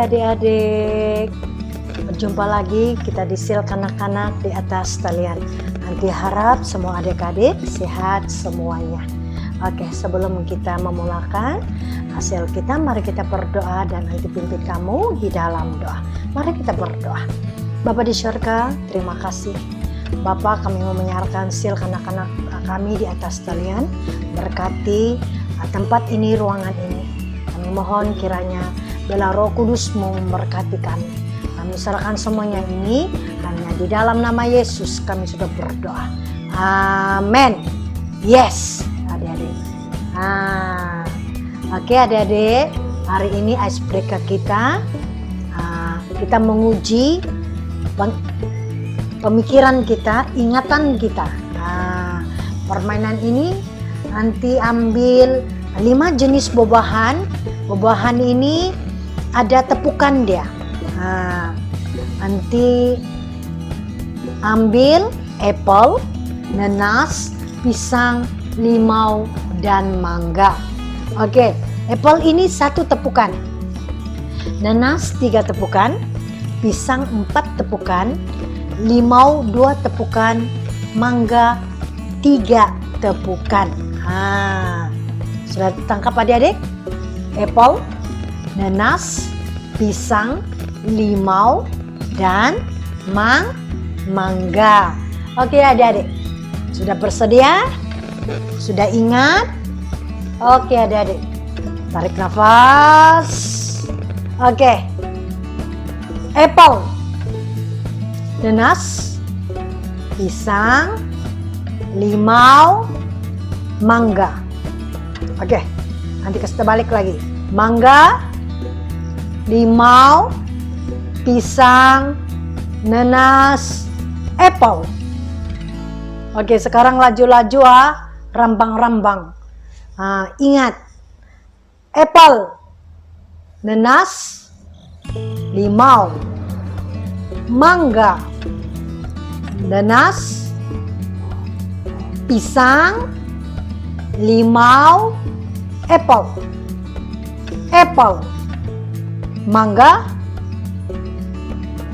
adik-adik, berjumpa lagi kita di Sel Kanak-Kanak di atas talian. Nanti harap semua adik-adik sehat semuanya. Oke, sebelum kita memulakan hasil kita, mari kita berdoa dan nanti pimpin kamu di dalam doa. Mari kita berdoa. Bapa di surga, terima kasih. Bapak, kami mau menyerahkan Sel Kanak-Kanak kami di atas talian. Berkati tempat ini, ruangan ini. Kami mohon kiranya Bela Roh Kudus memberkati kami. Kami serahkan semuanya ini hanya di dalam nama Yesus kami sudah berdoa. Amin. Yes, adik-adik. Oke adik-adik, hari ini icebreaker kita menguji pemikiran kita, ingatan kita. Permainan ini nanti ambil 5 jenis buah-buahan. Buah-buahan ini ada tepukan dia. Nanti ambil apel, nanas, pisang, limau, dan mangga. Oke, apel ini 1 tepukan, nanas 3 tepukan, pisang 4 tepukan, limau 2 tepukan, mangga 3 tepukan. Sudah tangkap adik-adik? Apel, nanas, pisang, limau, dan mangga. Oke adik-adik, sudah bersedia? Sudah ingat? Oke adik-adik, tarik nafas. Oke, apel, nanas, pisang, limau, mangga. Oke, nanti kita balik lagi. Mangga, limau, pisang, nanas, apel. Oke, sekarang laju-laju rambang-rambang. Ingat, apel, nanas, limau, mangga, nanas, pisang, limau, apel. Apel, mangga,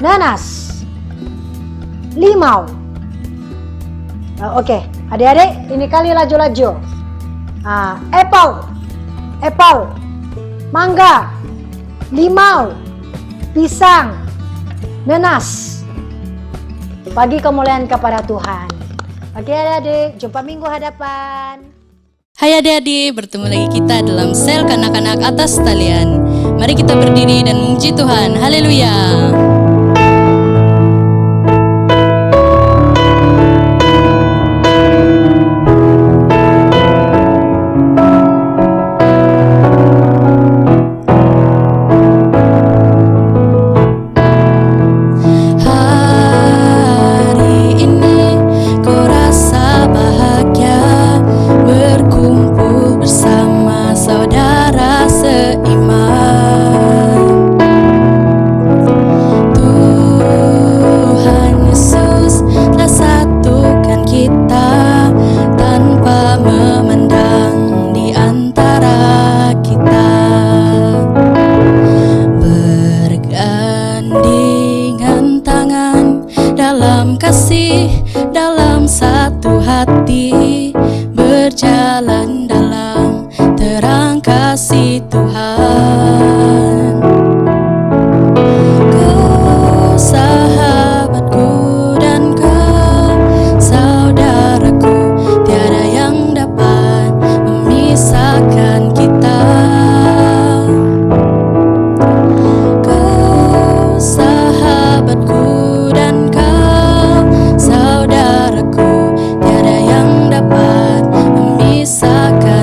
nanas, limau. Oke, adik-adik, ini kali laju-laju. Apel, mangga, limau, pisang, nanas. Bagi kemuliaan kepada Tuhan. Oke adik-adik, jumpa minggu hadapan. Hai adik-adik, bertemu lagi kita dalam Sel Kanak-Kanak atas talian. Mari kita berdiri dan memuji Tuhan. Haleluya. Dalam satu hati, berjalan dalam terang kasih Tuhan. Kau sahabatku dan kau saudaraku, tiada yang dapat memisahkan kita. Kau sahabatku dan kau saudaraku, tiada yang dapat memisahkan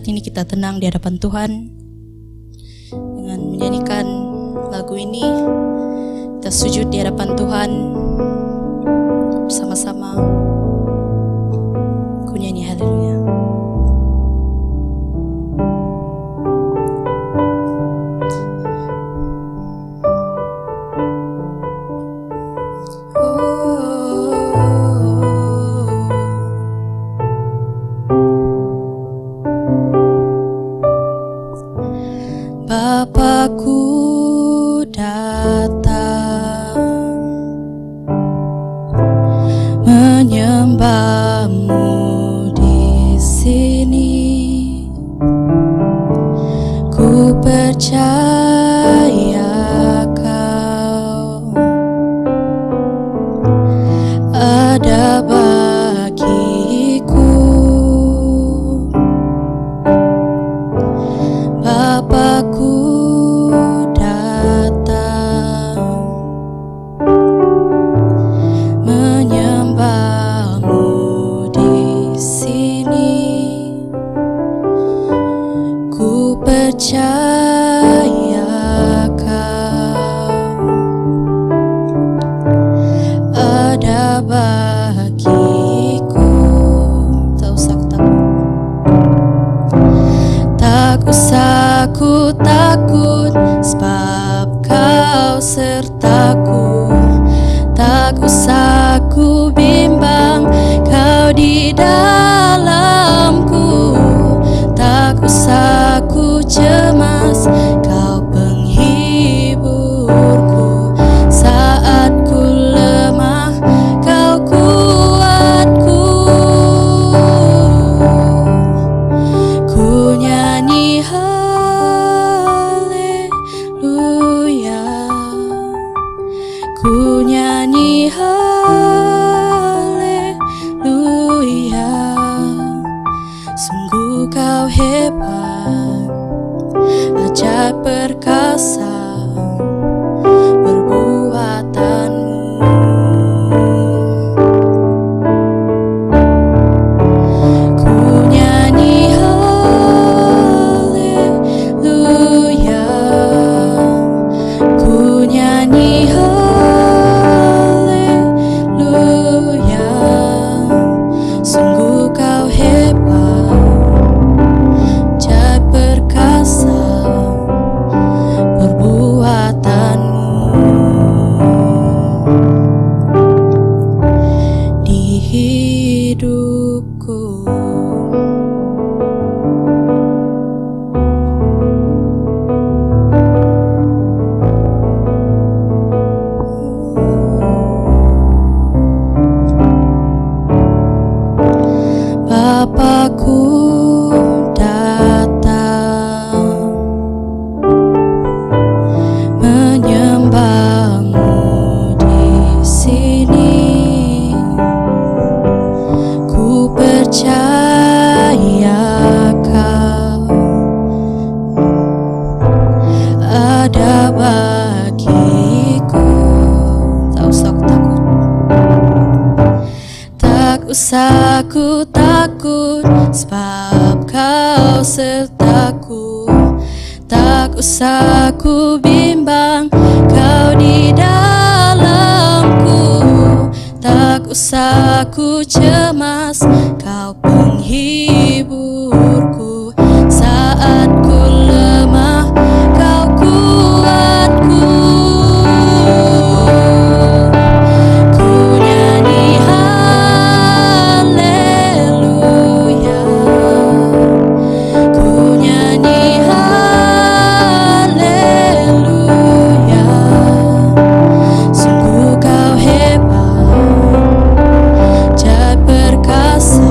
saat ini kita tenang di hadapan Tuhan dengan menyanyikan lagu ini. Kita sujud di hadapan Tuhan bersama-sama. Ku nyanyi haleluya. Bapakku datang menyembahmu di sini. Ku percaya kau ada bagiku. Bapakku datang menyembahmu di sini. Ku percaya kau ada bagiku. Tak usah aku takut, sebab kau sertaku. Tak usah aku bimbang, kau di dalamku. Tak usah aku cemas, kau penghiburku. Saat ku lemah, kau kuatku. Ku nyanyi haleluya, ku nyanyi haleluya. Sungguh kau hebat, ajaib perkasa perbuatanmu. Ku nyanyi haleluya, ku nyanyi haleluya. Sungguh kau hebat, ajaib perkasa perbuatanmu. Di hidupku Bapakku datang menyembahmu di sini. Ku percaya kau ada bagiku. Tak usah aku takut, tak usah aku takut, sebab kau sertaku. Tak usah aku bimbang, kau di dalamku. Tak usah aku cemas, kau penghiburku. Saat ku lemah, kau kuatku. Ku nyanyi haleluya, ku nyanyi haleluya. Sungguh kau hebat, ajaib perkasa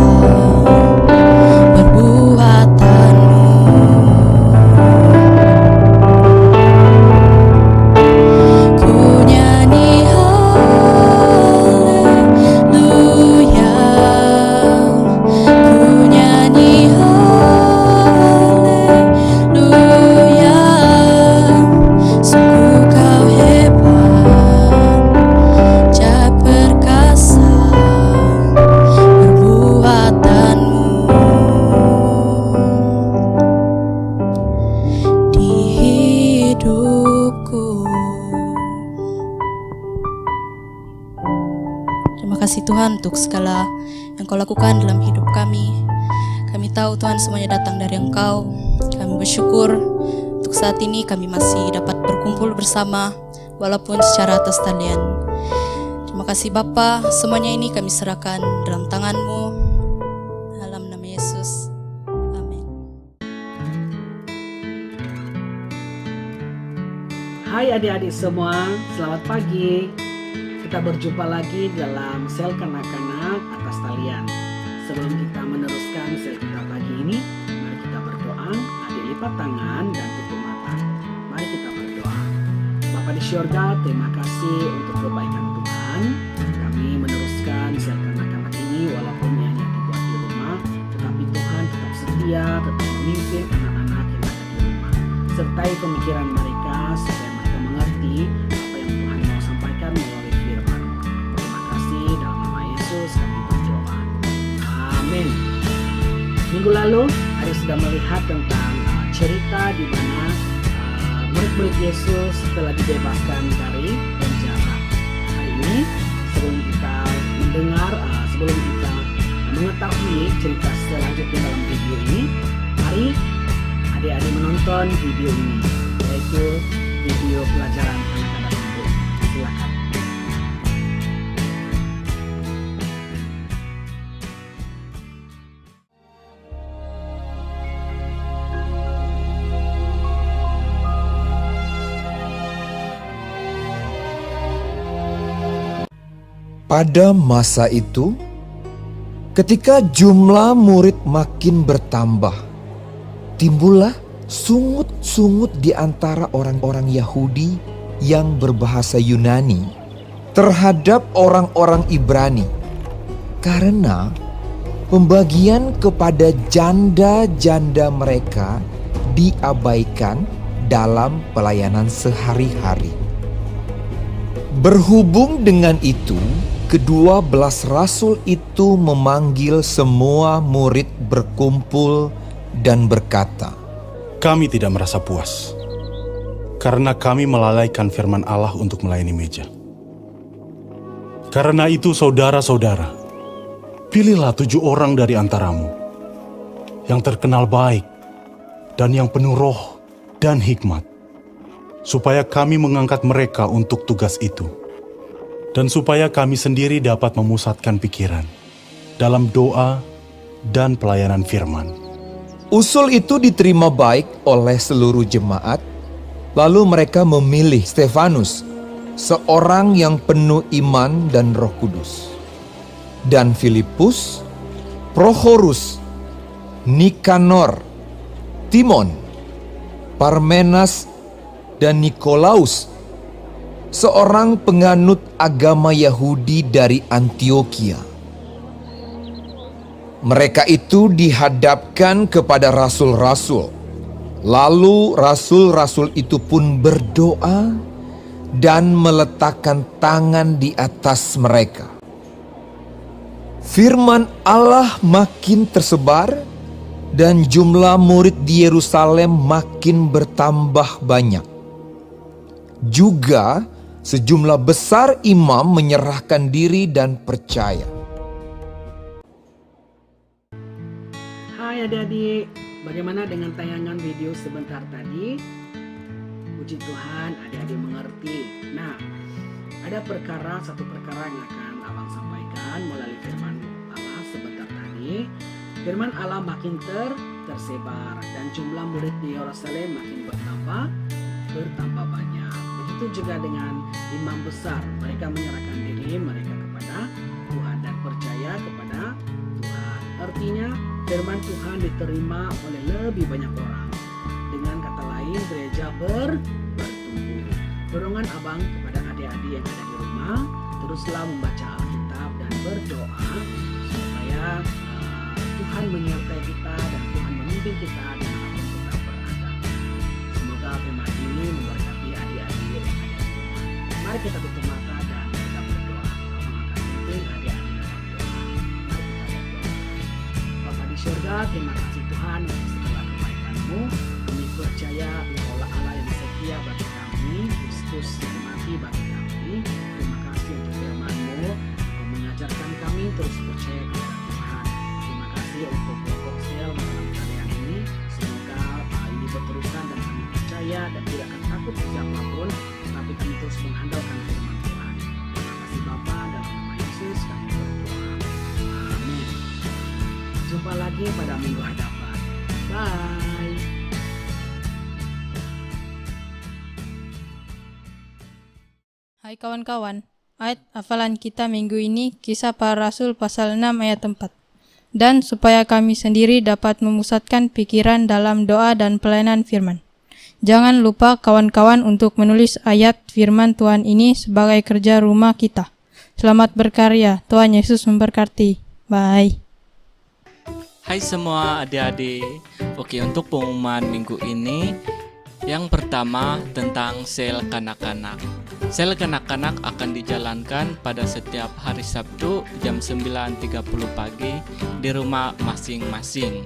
hidupku. Terima kasih Tuhan untuk segala yang Kau lakukan dalam hidup kami. Kami tahu Tuhan semuanya datang dari Engkau. Kami bersyukur untuk saat ini kami masih dapat berkumpul bersama walaupun secara atas talian. Terima kasih Bapa, semuanya ini kami serahkan dalam tangan-Mu. Dalam nama Yesus. Amin. Hai adik-adik semua, selamat pagi. Kita berjumpa lagi dalam sel kanak-kanak atas talian. Sebelum kita meneruskan sel kita pagi ini, mari kita berdoa. Adik lipat tangan dan tutup mata. Mari kita berdoa. Bapa di syurga, terima kasih untuk kebaikan Tuhan. Kami meneruskan sel kanak-kanak ini walaupun hanya dibuat di rumah, tetapi Tuhan tetap setia, tetap memimpin anak-anak yang ada di rumah. Sertai pemikiran mereka supaya mereka mengerti apa yang Tuhan mau sampaikan melalui firman. Terima kasih, dalam nama Yesus kami berdoa. Amin. Minggu lalu, Ari sudah melihat tentang cerita di mana murid-murid Yesus telah dibebaskan dari penjara. Hari ini, sebelum kita mendengar, sebelum kita mengetahui cerita selanjutnya dalam video ini, mari adik-adik menonton video ini, yaitu video pelajaran anak-anak hidup. Silakan. Pada masa itu, ketika jumlah murid makin bertambah, timbullah sungut-sungut di antara orang-orang Yahudi yang berbahasa Yunani terhadap orang-orang Ibrani, karena pembagian kepada janda-janda mereka diabaikan dalam pelayanan sehari-hari. Berhubung dengan itu, ke-12 rasul itu memanggil semua murid berkumpul dan berkata, "Kami tidak merasa puas, karena kami melalaikan firman Allah untuk melayani meja. Karena itu saudara-saudara, pilihlah 7 orang dari antaramu, yang terkenal baik dan yang penuh roh dan hikmat, supaya kami mengangkat mereka untuk tugas itu. Dan supaya kami sendiri dapat memusatkan pikiran dalam doa dan pelayanan firman." Usul itu diterima baik oleh seluruh jemaat, lalu mereka memilih Stefanus, seorang yang penuh iman dan Roh Kudus, dan Filipus, Prochorus, Nikanor, Timon, Parmenas, dan Nikolaus, seorang penganut agama Yahudi dari Antioquia. Mereka itu dihadapkan kepada rasul-rasul. Lalu rasul-rasul itu pun berdoa dan meletakkan tangan di atas mereka. Firman Allah makin tersebar dan jumlah murid di Yerusalem makin bertambah banyak. Juga sejumlah besar imam menyerahkan diri dan percaya. Hai adik-adik, bagaimana dengan tayangan video sebentar tadi? Puji Tuhan, adik-adik mengerti. Nah, ada satu perkara yang akan abang sampaikan melalui firman Allah sebentar tadi. Firman Allah makin tersebar dan jumlah murid di Yerusalem makin bertambah banyak. Begitu juga dengan imam besar, mereka menyerahkan diri mereka kepada Tuhan dan percaya kepada Tuhan. Artinya firman Tuhan diterima oleh lebih banyak orang. Dengan kata lain, gereja bertumbuh. Dorongan abang kepada adik-adik yang ada di rumah, teruslah membaca Alkitab dan berdoa supaya Tuhan menyertai kita dan Tuhan memimpin kita dimanapun kita berada. Semoga firman ini memberkati adik-adik yang ada di rumah. Mari kita tutup mata dan kita berdoa. Abang akan pimpin adik-adik dalam doa. Mari kita berdoa. Bapa di surga, terima kasih Tuhan untuk segala kebaikan-Mu. Kami percaya Engkaulah Allah yang setia lagi pada minggu hadapan. Bye. Hai kawan-kawan, ayat hafalan kita minggu ini Kisah Para Rasul pasal 6 ayat 4. Dan supaya kami sendiri dapat memusatkan pikiran dalam doa dan pelayanan firman. Jangan lupa kawan-kawan untuk menulis ayat firman Tuhan ini sebagai kerja rumah kita. Selamat berkarya, Tuhan Yesus memberkati. Bye. Hai semua adik-adik. Oke, untuk pengumuman minggu ini, yang pertama tentang sel kanak-kanak. Sel kanak-kanak akan dijalankan pada setiap hari Sabtu jam 9.30 pagi di rumah masing-masing.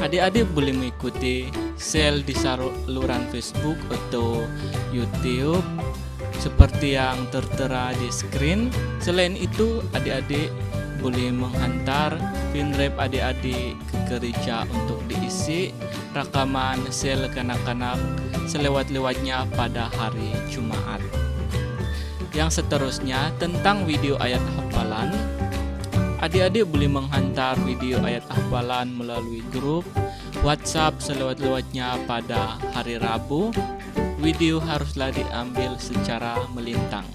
Adik-adik boleh mengikuti sel di saluran Facebook atau YouTube seperti yang tertera di screen. Selain itu, adik-adik boleh menghantar pinrep adik-adik ke gereja untuk diisi rekaman sel kanak-kanak selewat-lewatnya pada hari Jumat. Yang seterusnya tentang video ayat hafalan, adik-adik boleh menghantar video ayat hafalan melalui grup WhatsApp selewat-lewatnya pada hari Rabu. Video haruslah diambil secara melintang.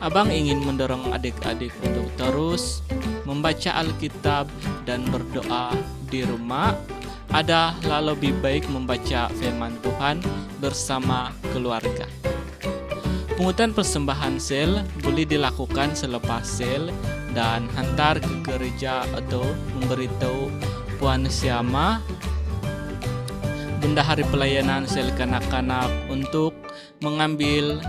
Abang ingin mendorong adik-adik untuk terus membaca Alkitab dan berdoa di rumah. Adalah lebih baik membaca firman Tuhan bersama keluarga. Pungutan persembahan sel boleh dilakukan selepas sel dan hantar ke gereja atau memberitahu Puan Syama, bendahari pelayanan sel kanak-kanak, untuk mengambil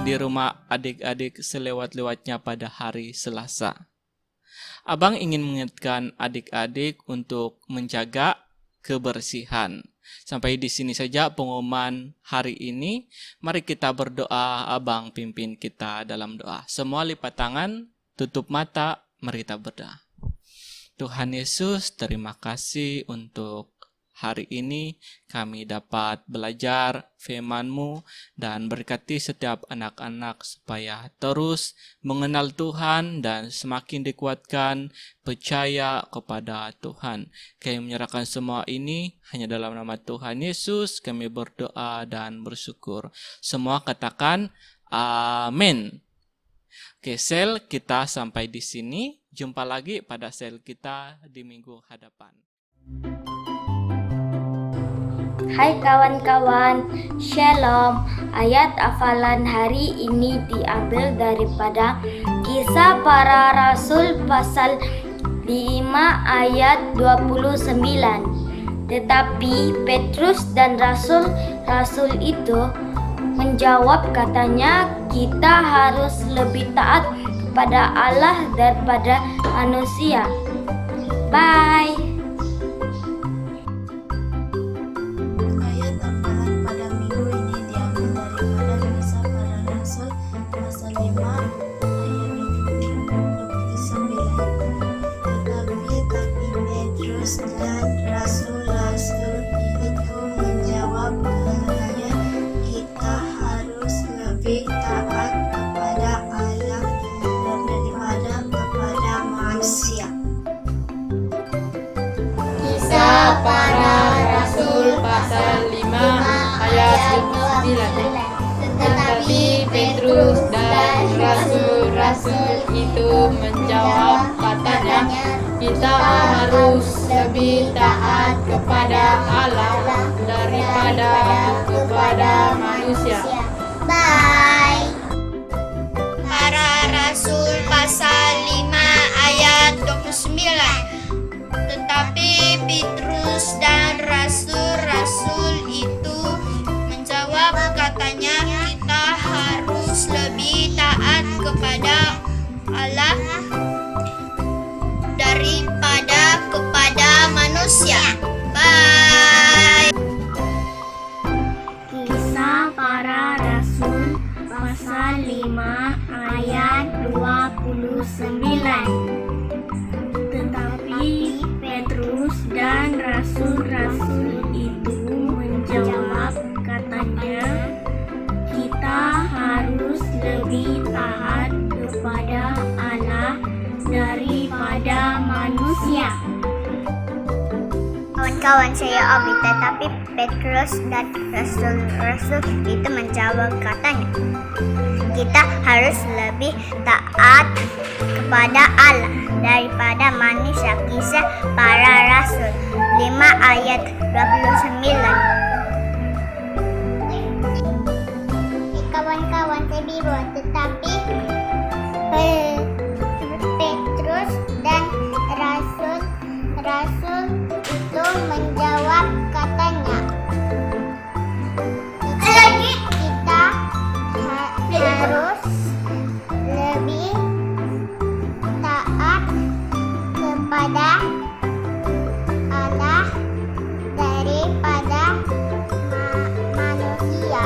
di rumah adik-adik selewat-lewatnya pada hari Selasa. Abang ingin mengingatkan adik-adik untuk menjaga kebersihan. Sampai di sini saja pengumuman hari ini. Mari kita berdoa, Abang pimpin kita dalam doa. Semua lipat tangan, tutup mata, mari kita berdoa. Tuhan Yesus, terima kasih untuk hari ini kami dapat belajar firman-Mu dan berkati setiap anak-anak supaya terus mengenal Tuhan dan semakin dikuatkan percaya kepada Tuhan. Kami menyerahkan semua ini hanya dalam nama Tuhan Yesus kami berdoa dan bersyukur. Semua katakan amin. Oke, sel kita sampai di sini. Jumpa lagi pada sel kita di minggu hadapan. Hai kawan-kawan, Shalom. Ayat hafalan hari ini diambil daripada Kisah Para Rasul pasal 5 ayat 29. Tetapi Petrus dan rasul-rasul itu menjawab, katanya, kita harus lebih taat kepada Allah daripada manusia. Bye. Ayat hafalan pada minggu ini diambil daripada Kisah Para Rasul pasal 5 ayat 29. Tetapi Petrus dan rasul-rasul itu menjawab, katanya, kita harus lebih taat kepada Allah daripada kepada manusia. Kisah Para Rasul pasal 5 ayat 29. Tetapi Petrus dan rasul-rasul itu menjawab, katanya, kita harus lebih taat kepada Allah daripada kepada manusia. Bye. Para Rasul pasal 5 ayat 29. Tetapi Petrus dan rasul-rasul itu menjawab, katanya, kita harus lebih taat kepada Allah daripada kepada manusia. Bye. Kisah Para Rasul pasal 5 ayat 29. Tetapi Petrus dan rasul-rasul itu menjawab, katanya, kita harus lebih taat kepada Allah daripada manusia. kawan saya Abi, tetapi Petrus dan rasul-rasul itu menjawab, katanya, kita harus lebih taat kepada Allah daripada manusia. Kisah Para Rasul 5 ayat 29. Kawan-kawan, saya bilang, tetapi Petrus dan rasul-rasul itu menjawab, katanya, kita harus lebih taat kepada Allah daripada manusia.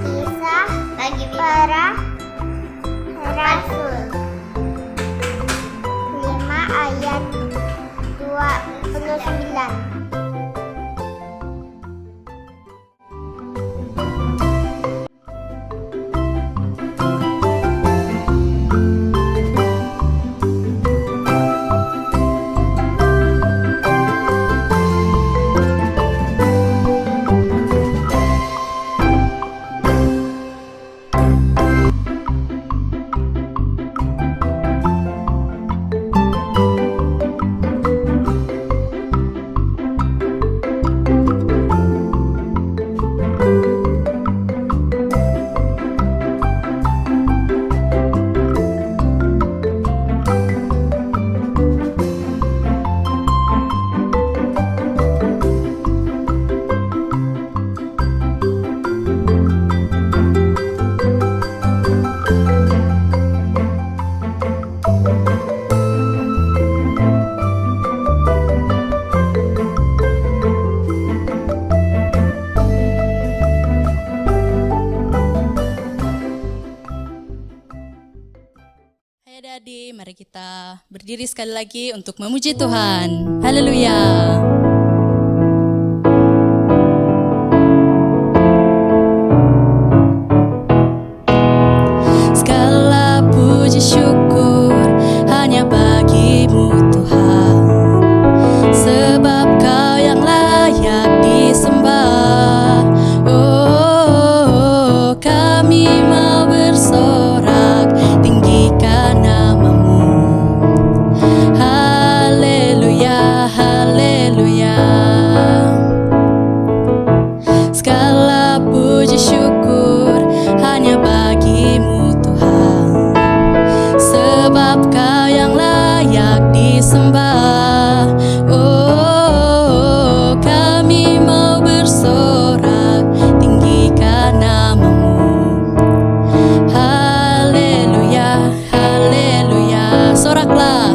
Kisah Para Rasul 5 ayat 29. Hai adik-adik, mari kita berdiri sekali lagi untuk memuji Tuhan. Haleluya. Segala puji syukur hanya bagimu Tuhan, sebab Kau yang layak disembah. Oh, kami mau bersorak tinggikan namamu. Haleluya, haleluya. Segala puji syukur hanya bagimu Tuhan, sebab Kau yang layak disembah. Oh, kami mau bersorak tinggikan namamu. Haleluya, haleluya. Soraklah,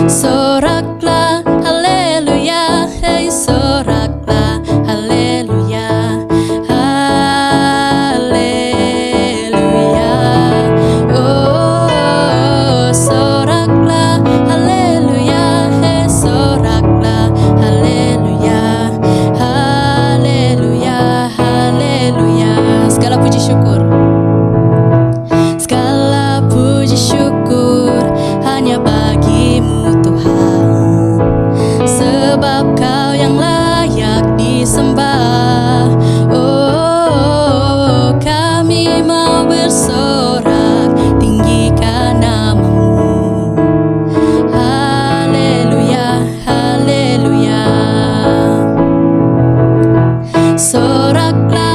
soraklah, haleluya. Hei, soraklah, haleluya, haleluya. Oh, soraklah, haleluya. Hei, soraklah, haleluya, haleluya, haleluya. Segala puji syukur, segala puji syukur hanya bagimu Tuhan, sebab Kau yang layak disembah. Oh, kami mau bersorak tinggikan namamu. Haleluya, haleluya. Soraklah,